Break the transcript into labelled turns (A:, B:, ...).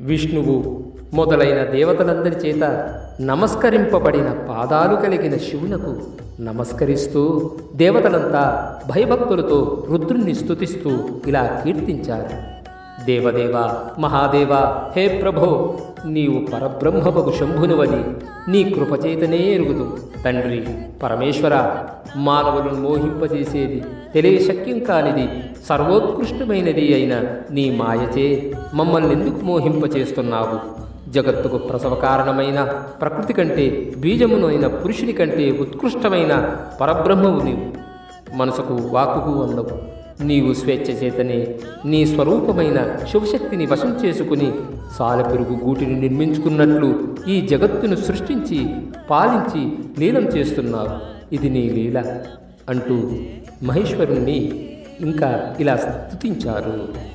A: విష్ణువు మొదలైన దేవతలందరి చేత నమస్కరింపబడిన పాదాలు కలిగిన శివునకు నమస్కరిస్తూ దేవతలంతా భయభక్తులతో రుద్రుణ్ణి స్తుతిస్తూ ఇలా కీర్తించారు. దేవదేవ, మహాదేవ, హే ప్రభో, నీవు పరబ్రహ్మవగు శంభునువని నీ కృపచేతనే ఎరుగుదు. తండ్రి పరమేశ్వర, మానవులను మోహింపజేసేది, తెలియశక్యం కానిది, సర్వోత్కృష్టమైనది అయిన నీ మాయచే మమ్మల్ని ఎందుకు మోహింపచేస్తున్నావు? జగత్తుకు ప్రసవ కారణమైన ప్రకృతి కంటే, బీజమును అయిన పురుషుని కంటే ఉత్కృష్టమైన పరబ్రహ్మవు నీవు. మనసుకు వాక్కుకు అందవు. నీవు స్వేచ్ఛ చేతనే నీ స్వరూపమైన శివశక్తిని వశం చేసుకుని సాలెపురుగు గూటిని నిర్మించుకున్నట్లు ఈ జగత్తును సృష్టించి పాలించి లీలం చేస్తున్నావు. ఇది నీ లీల అంటూ మహేశ్వరుణ్ణి ఇంకా ఇలా స్తుతించారు.